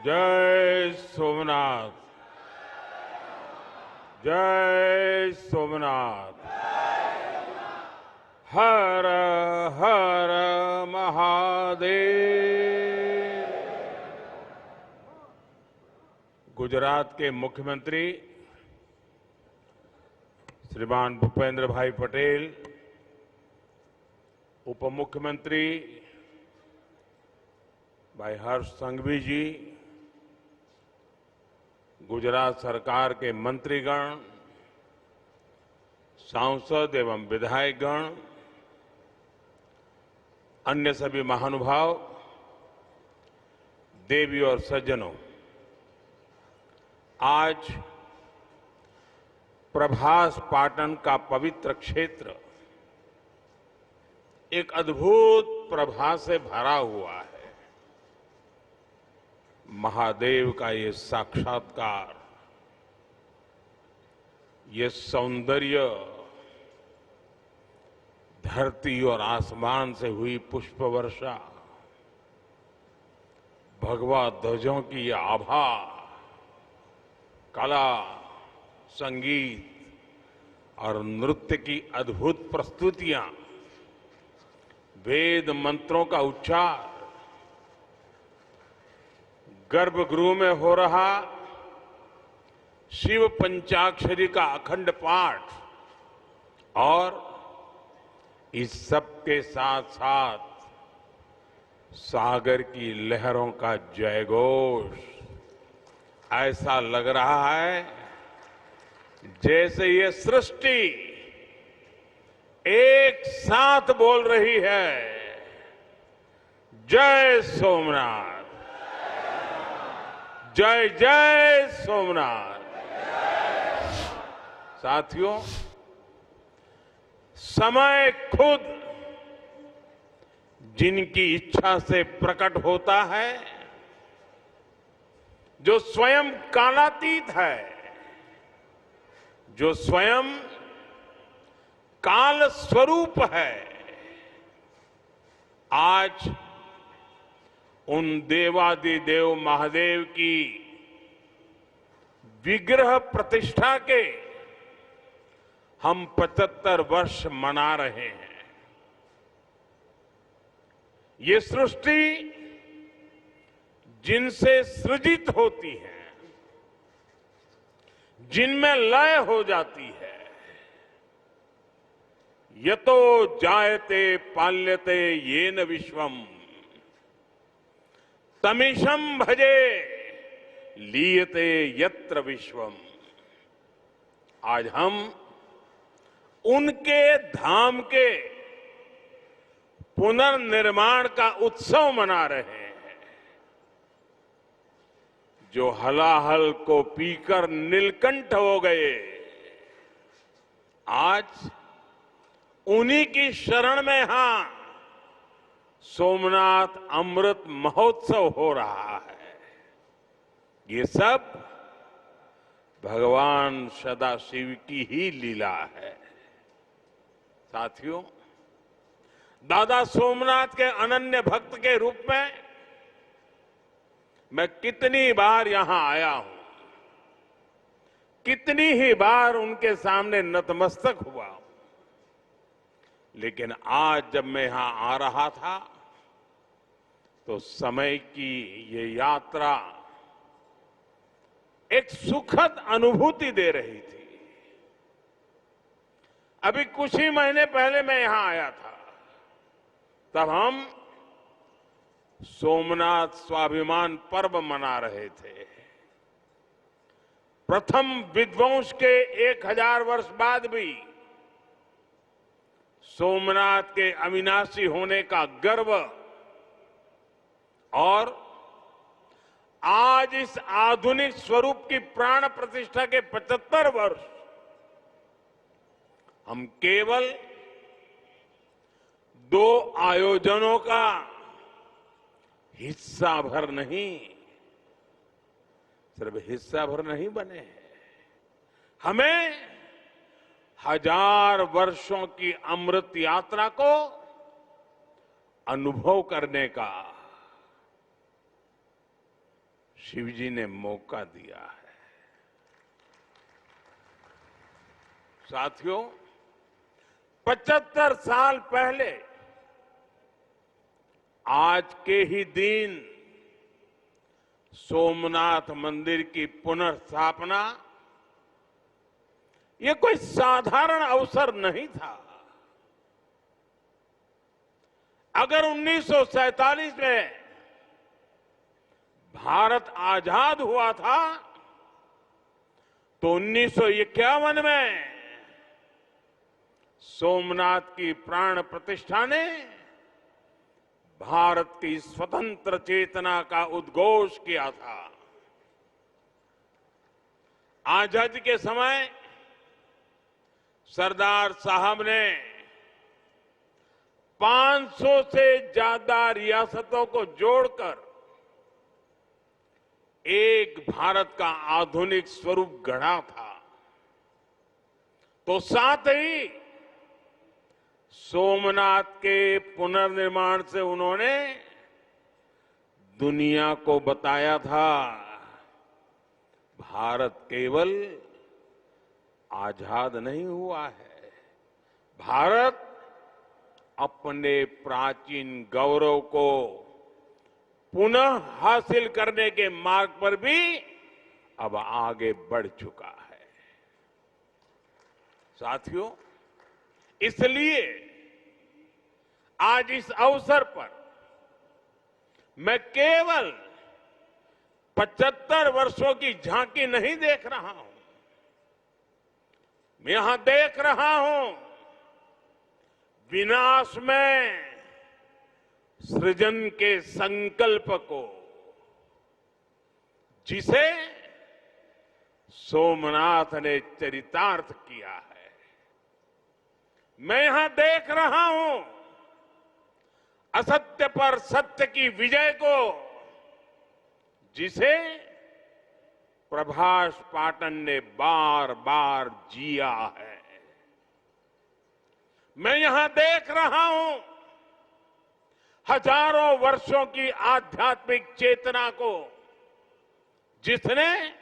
जय सोमनाथ। जय सोमनाथ। हर हर महादेव। गुजरात के मुख्यमंत्री श्रीमान भूपेंद्र भाई पटेल, उप मुख्यमंत्री भाई हर्ष संघवी जी, गुजरात सरकार के मंत्रीगण, सांसद एवं विधायकगण, अन्य सभी महानुभाव, देवी और सज्जनों, आज प्रभास पाटन का पवित्र क्षेत्र एक अद्भुत प्रभा से भरा हुआ है। महादेव का ये साक्षात्कार, ये सौंदर्य, धरती और आसमान से हुई पुष्प वर्षा, भगवा ध्वजों की ये आभा, कला, संगीत और नृत्य की अद्भुत प्रस्तुतियां, वेद मंत्रों का उच्चार, गर्भगृह में हो रहा शिव पंचाक्षरी का अखंड पाठ और इस सब के साथ साथ सागर की लहरों का जयघोष, ऐसा लग रहा है जैसे ये सृष्टि एक साथ बोल रही है, जय सोमनाथ, जय जय सोमनाथ। साथियों, समय खुद जिनकी इच्छा से प्रकट होता है, जो स्वयं कालातीत है, जो स्वयं काल स्वरूप है, आज उन देवादिदेव महादेव की विग्रह प्रतिष्ठा के हम 75 वर्ष मना रहे हैं। ये सृष्टि जिनसे सृजित होती है, जिनमें लय हो जाती है, यतो जायते पाल्यते येन विश्वम तमीशम भजे लीयते यत्र विश्वम। आज हम उनके धाम के पुनर्निर्माण का उत्सव मना रहे हैं, जो हलाहल को पीकर नीलकंठ हो गए, आज उन्हीं की शरण में सोमनाथ अमृत महोत्सव हो रहा है। ये सब भगवान सदाशिव की ही लीला है। साथियों, दादा सोमनाथ के अनन्य भक्त के रूप में मैं कितनी बार यहां आया हूं, कितनी ही बार उनके सामने नतमस्तक हुआ हूं, लेकिन आज जब मैं यहां आ रहा था तो समय की ये यात्रा एक सुखद अनुभूति दे रही थी। अभी कुछ ही महीने पहले मैं यहां आया था, तब हम सोमनाथ स्वाभिमान पर्व मना रहे थे। प्रथम विध्वंस के 1000 वर्ष बाद भी सोमनाथ के अविनाशी होने का गर्व और आज इस आधुनिक स्वरूप की प्राण प्रतिष्ठा के 75 वर्ष हम केवल 2 आयोजनों का हिस्सा भर नहीं, सिर्फ हिस्सा भर नहीं बने हैं, हमें 1000 वर्षों की अमृत यात्रा को अनुभव करने का शिवजी ने मौका दिया है। साथियों, 75 साल पहले आज के ही दिन सोमनाथ मंदिर की पुनर्स्थापना ये कोई साधारण अवसर नहीं था। अगर 1947 में भारत आजाद हुआ था तो 1951 में सोमनाथ की प्राण प्रतिष्ठा ने भारत की स्वतंत्र चेतना का उद्घोष किया था। आजादी के समय सरदार साहब ने 500 से ज्यादा रियासतों को जोड़कर एक भारत का आधुनिक स्वरूप गढ़ा था। तो साथ ही सोमनाथ के पुनर्निर्माण से उन्होंने दुनिया को बताया था, भारत केवल आजाद नहीं हुआ है, भारत अपने प्राचीन गौरव को पुनः हासिल करने के मार्ग पर भी अब आगे बढ़ चुका है। साथियों, इसलिए आज इस अवसर पर मैं केवल 75 वर्षों की झांकी नहीं देख रहा हूं, मैं यहां देख रहा हूं विनाश में सृजन के संकल्प को, जिसे सोमनाथ ने चरितार्थ किया है। मैं यहां देख रहा हूं असत्य पर सत्य की विजय को, जिसे प्रभास पाटन ने बार बार जिया है। मैं यहां देख रहा हूं हजारों वर्षों की आध्यात्मिक चेतना को, जिसने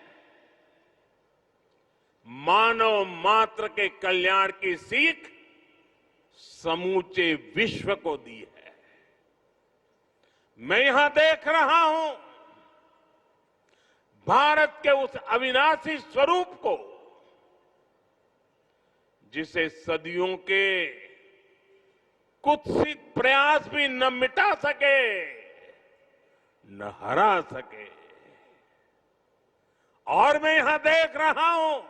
मानव मात्र के कल्याण की सीख समूचे विश्व को दी है। मैं यहां देख रहा हूं भारत के उस अविनाशी स्वरूप को, जिसे सदियों के कुत्सित प्रयास भी न मिटा सके, न हरा सके। और मैं यहां देख रहा हूं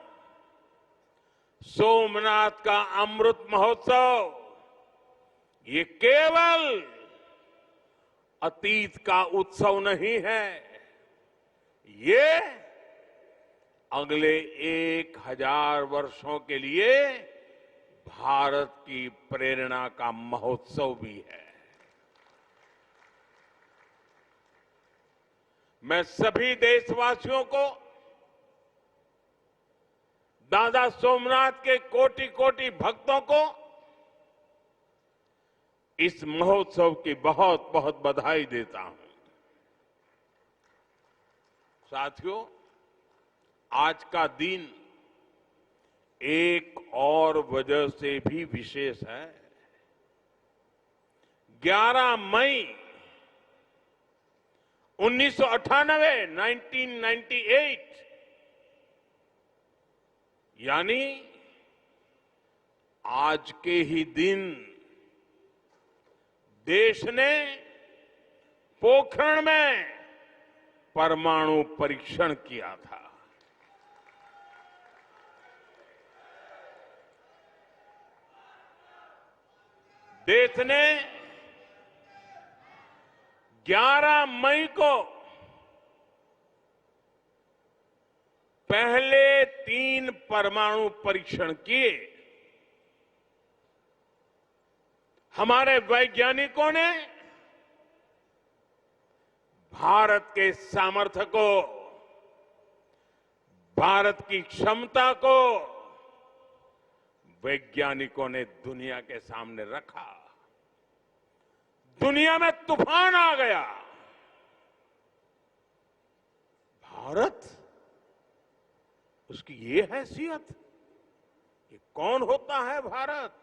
सोमनाथ का अमृत महोत्सव, ये केवल अतीत का उत्सव नहीं है, ये अगले 1000 वर्षों के लिए भारत की प्रेरणा का महोत्सव भी है। मैं सभी देशवासियों को दादा सोमनाथ के कोटि कोटि भक्तों को इस महोत्सव की बहुत बहुत बधाई देता हूं। साथियों, आज का दिन एक और वजह से भी विशेष है। 11 मई 1998 यानी आज के ही दिन देश ने पोखरण में परमाणु परीक्षण किया था। देश ने 11 मई को पहले 3 परमाणु परीक्षण किए। हमारे वैज्ञानिकों ने भारत के सामर्थ्य को, भारत की क्षमता को वैज्ञानिकों ने दुनिया के सामने रखा। दुनिया में तूफान आ गया। भारत, उसकी ये हैसियत, ये कौन होता है भारत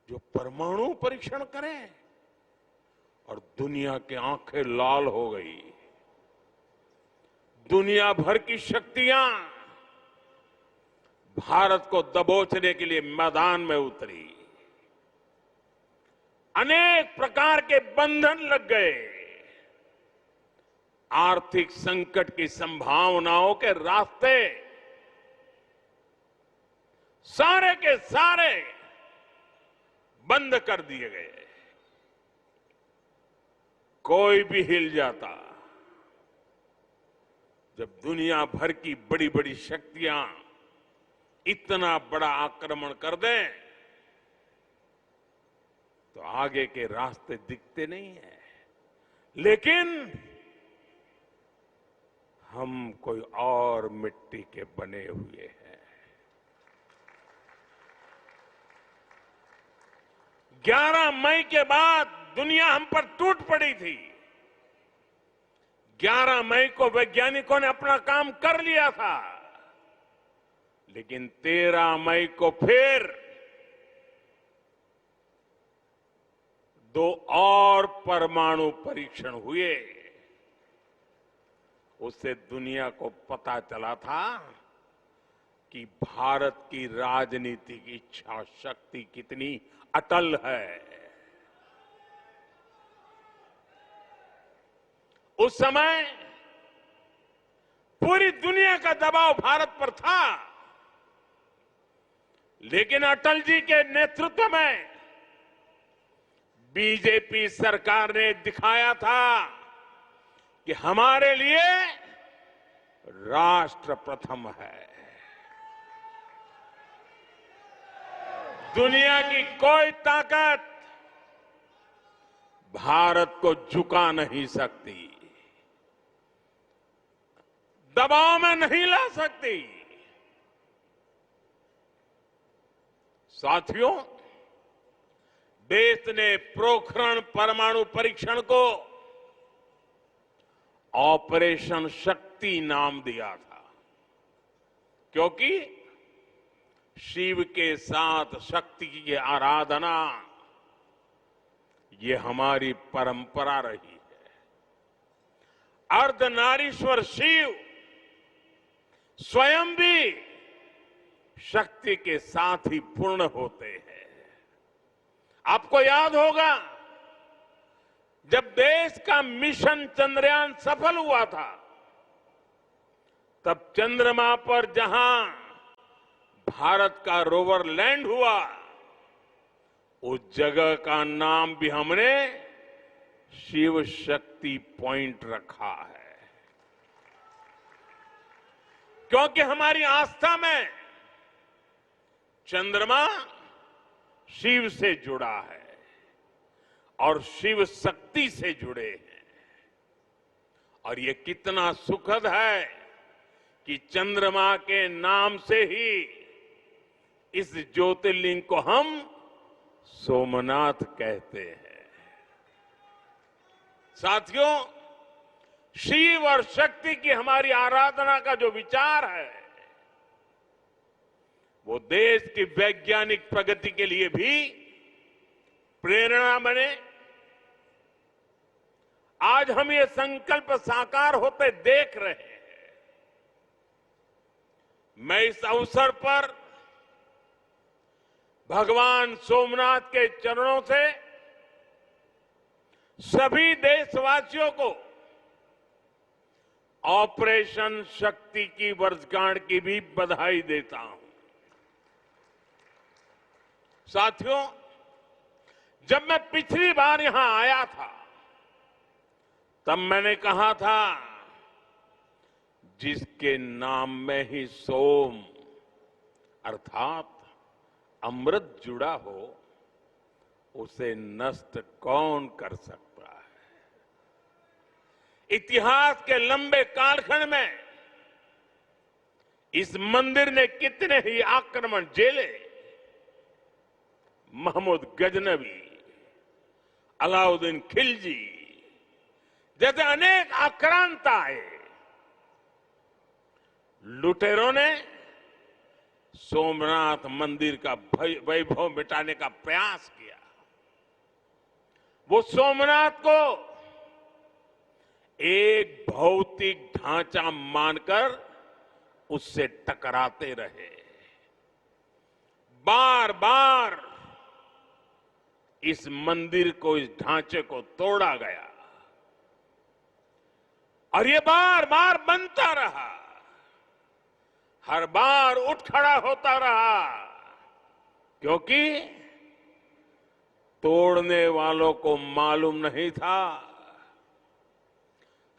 जो परमाणु परीक्षण करे? और दुनिया की आंखें लाल हो गई। दुनिया भर की शक्तियां भारत को दबोचने के लिए मैदान में उतरी। अनेक प्रकार के बंधन लग गए। आर्थिक संकट की संभावनाओं के रास्ते सारे के सारे बंद कर दिए गए। कोई भी हिल जाता। जब दुनिया भर की बड़ी बड़ी शक्तियां इतना बड़ा आक्रमण कर दें तो आगे के रास्ते दिखते नहीं है। लेकिन हम कोई और मिट्टी के बने हुए हैं। 11 मई के बाद दुनिया हम पर टूट पड़ी थी। 11 मई को वैज्ञानिकों ने अपना काम कर लिया था, लेकिन 13 मई को फिर 2 और परमाणु परीक्षण हुए। उससे दुनिया को पता चला था कि भारत की राजनीतिक इच्छा शक्ति कितनी अटल है। उस समय पूरी दुनिया का दबाव भारत पर था, लेकिन अटल जी के नेतृत्व में बीजेपी सरकार ने दिखाया था कि हमारे लिए राष्ट्र प्रथम है। दुनिया की कोई ताकत भारत को झुका नहीं सकती, दबाव में नहीं ला सकती। साथियों, देश ने पोखरण परमाणु परीक्षण को ऑपरेशन शक्ति नाम दिया था, क्योंकि शिव के साथ शक्ति की आराधना ये हमारी परंपरा रही है। अर्धनारीश्वर शिव स्वयं भी शक्ति के साथ ही पूर्ण होते हैं। आपको याद होगा, जब देश का मिशन चंद्रयान सफल हुआ था, तब चंद्रमा पर जहां भारत का रोवर लैंड हुआ, उस जगह का नाम भी हमने शिव शक्ति पॉइंट रखा है, क्योंकि हमारी आस्था में चंद्रमा शिव से जुड़ा है और शिव शक्ति से जुड़े हैं। और ये कितना सुखद है कि चंद्रमा के नाम से ही इस ज्योतिर्लिंग को हम सोमनाथ कहते हैं। साथियों, शिव और शक्ति की हमारी आराधना का जो विचार है, वो देश की वैज्ञानिक प्रगति के लिए भी प्रेरणा बने। आज हम ये संकल्प साकार होते देख रहे हैं। मैं इस अवसर पर भगवान सोमनाथ के चरणों से सभी देशवासियों को ऑपरेशन शक्ति की वर्षगांठ की भी बधाई देता हूं। साथियों, जब मैं पिछली बार यहां आया था, तब मैंने कहा था, जिसके नाम में ही सोम अर्थात अमृत जुड़ा हो, उसे नष्ट कौन कर सकता है। इतिहास के लंबे कालखंड में इस मंदिर ने कितने ही आक्रमण झेले। महमूद गजनवी, अलाउद्दीन खिलजी जैसे अनेक आक्रांत आए, लुटेरों ने सोमनाथ मंदिर का वैभव मिटाने का प्रयास किया। वो सोमनाथ को एक भौतिक ढांचा मानकर उससे टकराते रहे। बार बार इस मंदिर को, इस ढांचे को तोड़ा गया और ये बार बार बनता रहा, हर बार उठ खड़ा होता रहा, क्योंकि तोड़ने वालों को मालूम नहीं था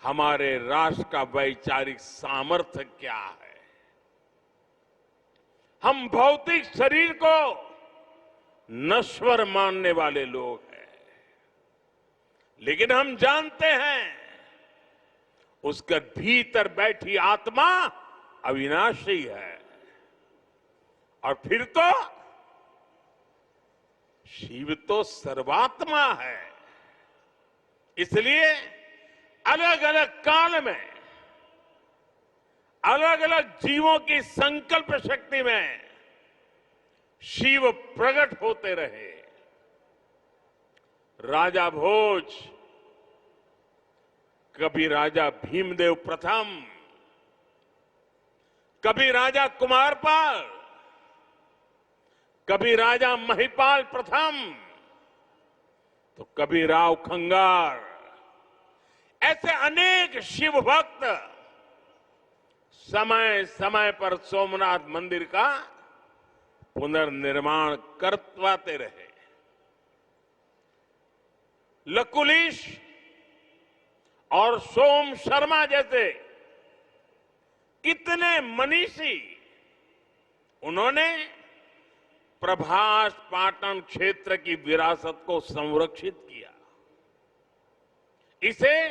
हमारे राष्ट्र का वैचारिक सामर्थ्य क्या है। हम भौतिक शरीर को नश्वर मानने वाले लोग हैं, लेकिन हम जानते हैं उसके भीतर बैठी आत्मा अविनाशी है। और फिर तो शिव तो सर्वात्मा है। इसलिए अलग अलग काल में अलग अलग जीवों की संकल्प शक्ति में शिव प्रकट होते रहे। राजा भोज, कभी राजा भीमदेव प्रथम, कभी राजा कुमारपाल, कभी राजा महिपाल प्रथम, तो कभी राव खंगार, ऐसे अनेक शिव भक्त समय समय पर सोमनाथ मंदिर का पुनर्निर्माण करवाते रहे। लकुलिश और सोम शर्मा जैसे कितने मनीषी, उन्होंने प्रभास पाटन क्षेत्र की विरासत को संरक्षित किया, इसे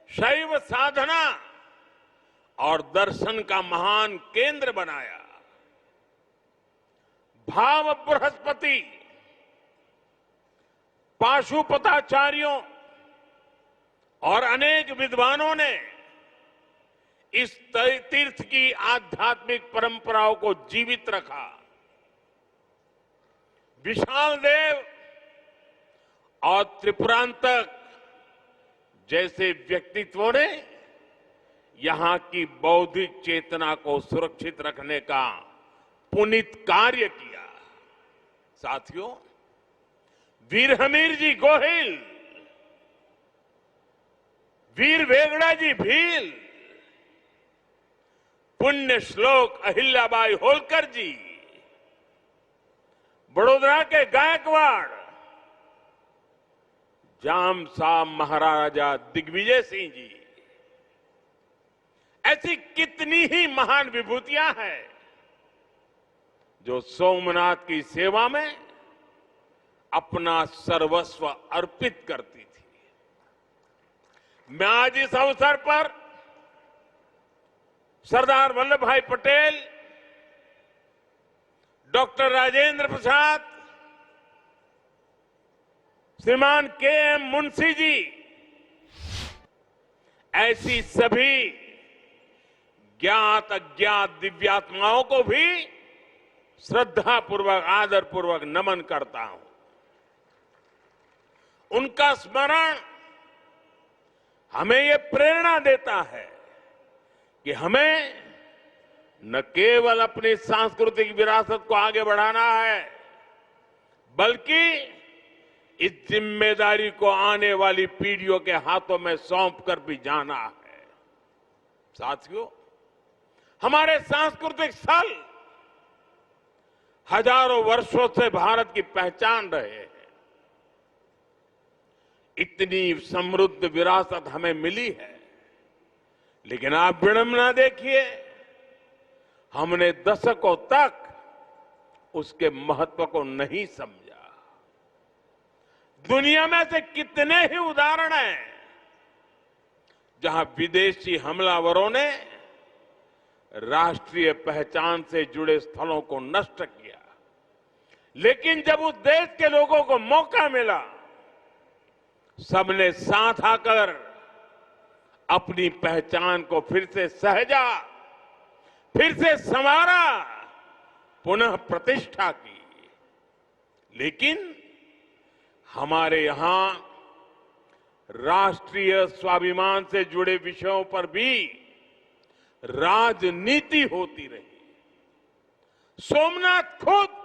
शैव साधना और दर्शन का महान केंद्र बनाया। भाव बृहस्पति, पाशुपताचार्यों और अनेक विद्वानों ने इस तीर्थ की आध्यात्मिक परंपराओं को जीवित रखा। विशाल देव और त्रिपुरांतक जैसे व्यक्तित्वों ने यहां की बौद्धिक चेतना को सुरक्षित रखने का पुनीत कार्य किया। साथियों, वीर हमीर जी गोहिल, वीर वेगड़ा जी भील, पुण्य श्लोक अहिल्याबाई होलकर जी, बड़ोदरा के गायकवाड़, जाम साहब महाराजा दिग्विजय सिंह जी, ऐसी कितनी ही महान विभूतियां हैं जो सोमनाथ की सेवा में अपना सर्वस्व अर्पित करती थी। मैं आज इस अवसर पर सरदार वल्लभ भाई पटेल, डॉक्टर राजेंद्र प्रसाद, श्रीमान के.एम. मुंशी जी, ऐसी सभी ज्ञात अज्ञात दिव्यात्माओं को भी श्रद्धापूर्वक, आदरपूर्वक नमन करता हूं। उनका स्मरण हमें ये प्रेरणा देता है कि हमें न केवल अपनी सांस्कृतिक विरासत को आगे बढ़ाना है, बल्कि इस जिम्मेदारी को आने वाली पीढ़ियों के हाथों में सौंप कर भी जाना है। साथियों, हमारे सांस्कृतिक स्थल हजारों वर्षों से भारत की पहचान रहे हैं। इतनी समृद्ध विरासत हमें मिली है, लेकिन आप विडंबना देखिए, हमने दशकों तक उसके महत्व को नहीं समझा। दुनिया में से कितने ही उदाहरण हैं जहां विदेशी हमलावरों ने राष्ट्रीय पहचान से जुड़े स्थलों को नष्ट किया, लेकिन जब उस देश के लोगों को मौका मिला, सबने साथ आकर अपनी पहचान को फिर से सहेजा, फिर से संवारा, पुनः प्रतिष्ठा की। लेकिन हमारे यहां राष्ट्रीय स्वाभिमान से जुड़े विषयों पर भी राजनीति होती रही। सोमनाथ खुद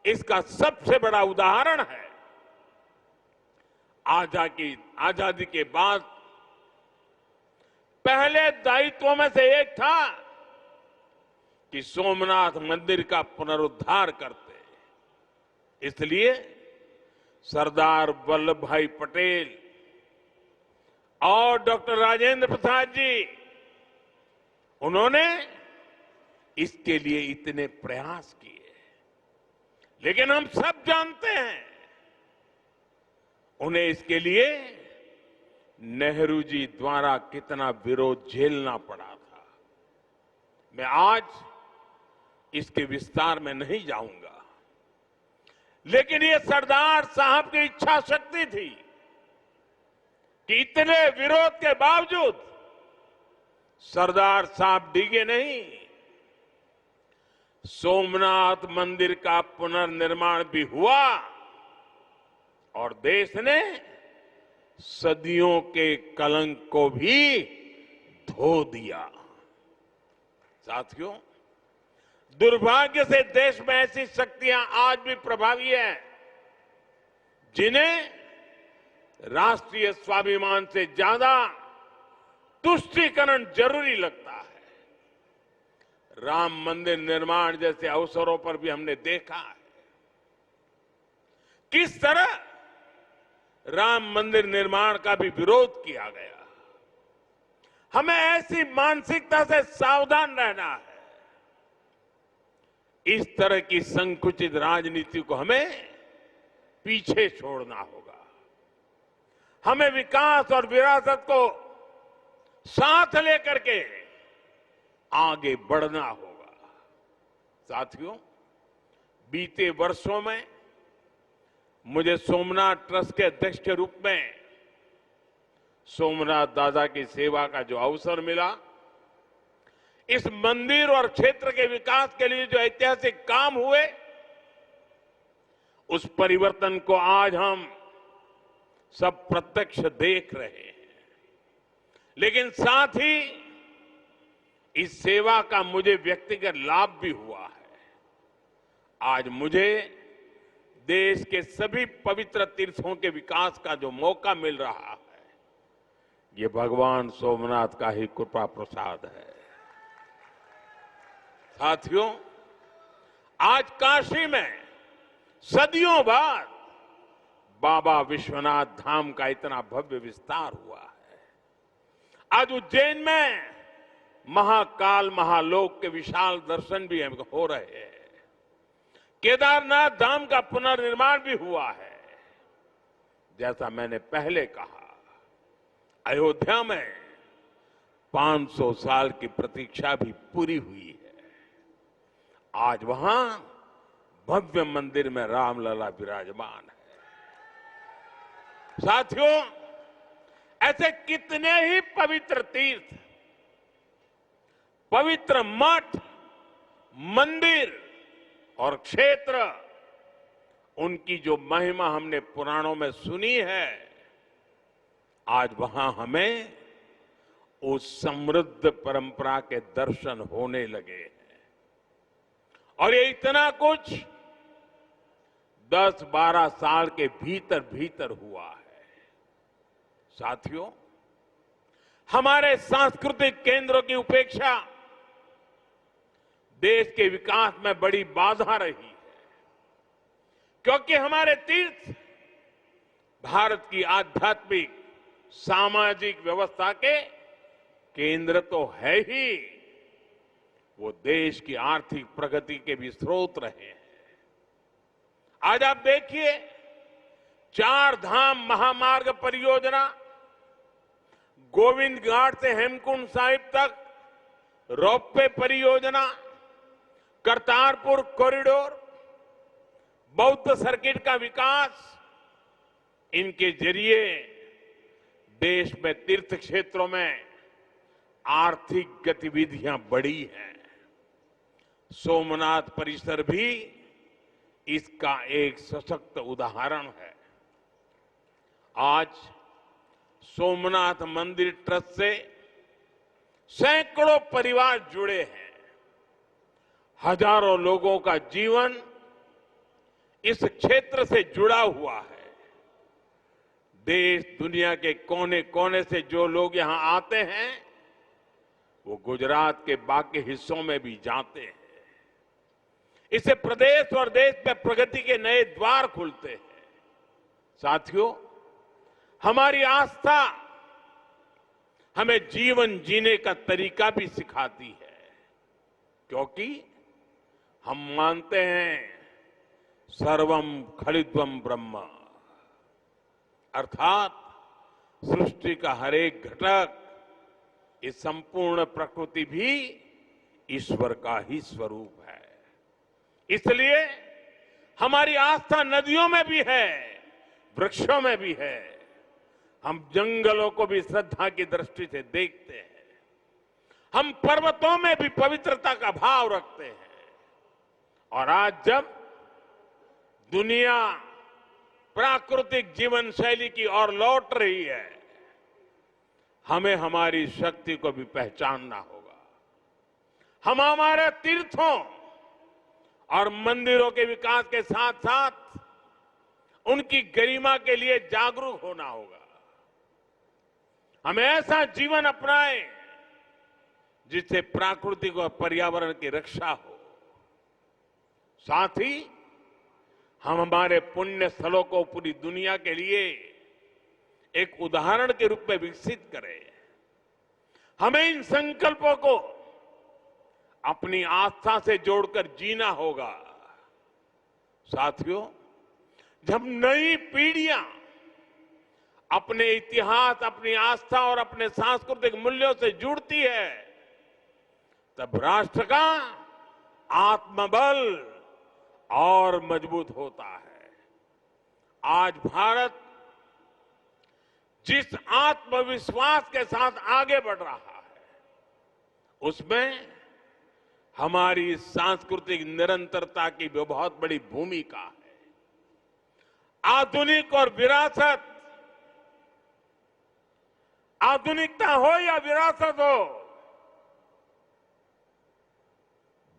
इसका सबसे बड़ा उदाहरण है। आजादी के बाद पहले दायित्वों में से एक था कि सोमनाथ मंदिर का पुनरुद्धार करते। इसलिए सरदार वल्लभ भाई पटेल और डॉक्टर राजेंद्र प्रसाद जी, उन्होंने इसके लिए इतने प्रयास किए। लेकिन हम सब जानते हैं उन्हें इसके लिए नेहरू जी द्वारा कितना विरोध झेलना पड़ा था। मैं आज इसके विस्तार में नहीं जाऊंगा, लेकिन ये सरदार साहब की इच्छा शक्ति थी कि इतने विरोध के बावजूद सरदार साहब डिगे नहीं। सोमनाथ मंदिर का पुनर्निर्माण भी हुआ और देश ने सदियों के कलंक को भी धो दिया। साथियों, दुर्भाग्य से देश में ऐसी शक्तियां आज भी प्रभावी हैं जिन्हें राष्ट्रीय स्वाभिमान से ज्यादा तुष्टीकरण जरूरी लगता है। राम मंदिर निर्माण जैसे अवसरों पर भी हमने देखा है किस तरह राम मंदिर निर्माण का भी विरोध किया गया। हमें ऐसी मानसिकता से सावधान रहना है। इस तरह की संकुचित राजनीति को हमें पीछे छोड़ना होगा। हमें विकास और विरासत को साथ लेकर के आगे बढ़ना होगा। साथियों, बीते वर्षों में मुझे सोमनाथ ट्रस्ट के अध्यक्ष के रूप में सोमनाथ दादा की सेवा का जो अवसर मिला, इस मंदिर और क्षेत्र के विकास के लिए जो ऐतिहासिक काम हुए, उस परिवर्तन को आज हम सब प्रत्यक्ष देख रहे हैं। लेकिन साथ ही इस सेवा का मुझे व्यक्तिगत लाभ भी हुआ है। आज मुझे देश के सभी पवित्र तीर्थों के विकास का जो मौका मिल रहा है, ये भगवान सोमनाथ का ही कृपा प्रसाद है। साथियों, आज काशी में सदियों बाद बाबा विश्वनाथ धाम का इतना भव्य विस्तार हुआ है। आज उज्जैन में महाकाल महालोक के विशाल दर्शन भी हो रहे हैं। केदारनाथ धाम का पुनर्निर्माण भी हुआ है। जैसा मैंने पहले कहा, अयोध्या में 500 साल की प्रतीक्षा भी पूरी हुई है। आज वहां भव्य मंदिर में रामलला विराजमान है। साथियों, ऐसे कितने ही पवित्र तीर्थ, पवित्र मठ, मंदिर और क्षेत्र, उनकी जो महिमा हमने पुराणों में सुनी है, आज वहां हमें उस समृद्ध परंपरा के दर्शन होने लगे हैं। और ये इतना कुछ 10-12 साल के भीतर भीतर हुआ है। साथियों, हमारे सांस्कृतिक केंद्रों की उपेक्षा देश के विकास में बड़ी बाधा रही है, क्योंकि हमारे तीर्थ भारत की आध्यात्मिक सामाजिक व्यवस्था के केंद्र तो है ही, वो देश की आर्थिक प्रगति के भी स्रोत रहे हैं। आज आप देखिए, 4 धाम महामार्ग परियोजना, गोविंद घाट से हेमकुंड साहिब तक रोपवे परियोजना, करतारपुर कॉरिडोर, बौद्ध सर्किट का विकास, इनके जरिए देश में तीर्थ क्षेत्रों में आर्थिक गतिविधियां बढ़ी हैं। सोमनाथ परिसर भी इसका एक सशक्त उदाहरण है। आज सोमनाथ मंदिर ट्रस्ट से सैकड़ों परिवार जुड़े हैं। हजारों लोगों का जीवन इस क्षेत्र से जुड़ा हुआ है। देश दुनिया के कोने कोने से जो लोग यहां आते हैं वो गुजरात के बाकी हिस्सों में भी जाते हैं। इससे प्रदेश और देश में प्रगति के नए द्वार खुलते हैं। साथियों, हमारी आस्था हमें जीवन जीने का तरीका भी सिखाती है, क्योंकि हम मानते हैं सर्वम खलिद्वम ब्रह्म, अर्थात सृष्टि का हर एक घटक, इस संपूर्ण प्रकृति भी ईश्वर का ही स्वरूप है। इसलिए हमारी आस्था नदियों में भी है, वृक्षों में भी है। हम जंगलों को भी श्रद्धा की दृष्टि से देखते हैं। हम पर्वतों में भी पवित्रता का भाव रखते हैं। और आज जब दुनिया प्राकृतिक जीवन शैली की ओर लौट रही है, हमें हमारी शक्ति को भी पहचानना होगा। हम हमारे तीर्थों और मंदिरों के विकास के साथ साथ उनकी गरिमा के लिए जागरूक होना होगा। हमें ऐसा जीवन अपनाएं जिससे प्राकृतिक और पर्यावरण की रक्षा हो। साथ ही हम हमारे पुण्य स्थलों को पूरी दुनिया के लिए एक उदाहरण के रूप में विकसित करें। हमें इन संकल्पों को अपनी आस्था से जोड़कर जीना होगा। साथियों, जब नई पीढ़ियां अपने इतिहास, अपनी आस्था और अपने सांस्कृतिक मूल्यों से जुड़ती है, तब राष्ट्र का आत्मबल और मजबूत होता है। आज भारत जिस आत्मविश्वास के साथ आगे बढ़ रहा है, उसमें हमारी सांस्कृतिक निरंतरता की भी बहुत बड़ी भूमिका है। आधुनिक और विरासत, आधुनिकता हो या विरासत हो,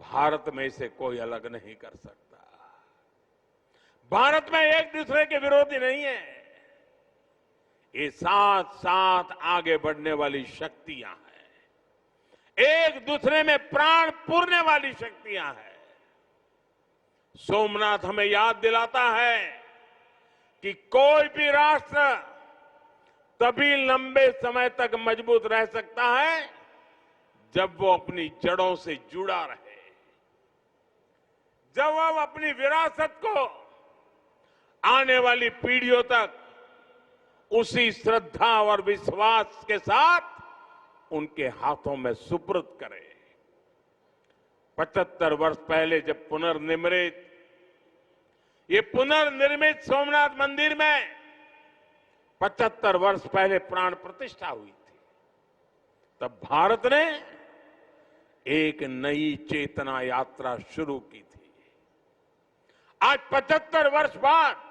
भारत में इसे कोई अलग नहीं कर सकता। भारत में एक दूसरे के विरोधी नहीं है। ये साथ साथ आगे बढ़ने वाली शक्तियां हैं, एक दूसरे में प्राण पूरने वाली शक्तियां हैं। सोमनाथ हमें याद दिलाता है कि कोई भी राष्ट्र तभी लंबे समय तक मजबूत रह सकता है जब वो अपनी जड़ों से जुड़ा रहे, जब वो अपनी विरासत को आने वाली पीढ़ियों तक उसी श्रद्धा और विश्वास के साथ उनके हाथों में सुपुर्द करे। 75 वर्ष पहले जब ये पुनर्निर्मित सोमनाथ मंदिर में 75 वर्ष पहले प्राण प्रतिष्ठा हुई थी, तब भारत ने एक नई चेतना यात्रा शुरू की थी। आज 75 वर्ष बाद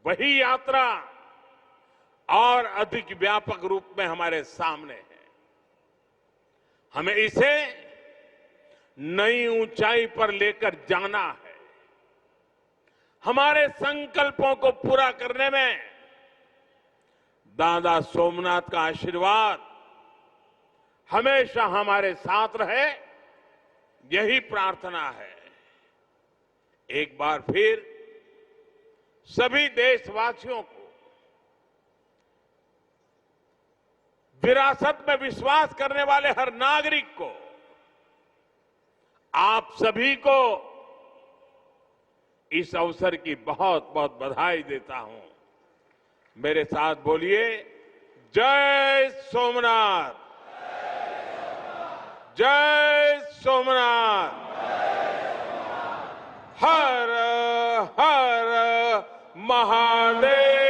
वही यात्रा और अधिक व्यापक रूप में हमारे सामने है। हमें इसे नई ऊंचाई पर लेकर जाना है। हमारे संकल्पों को पूरा करने में दादा सोमनाथ का आशीर्वाद हमेशा हमारे साथ रहे, यही प्रार्थना है। एक बार फिर सभी देशवासियों को, विरासत में विश्वास करने वाले हर नागरिक को, आप सभी को इस अवसर की बहुत बहुत बधाई देता हूं। मेरे साथ बोलिए, जय सोमनाथ, जय सोमनाथ, हर हर महादेव।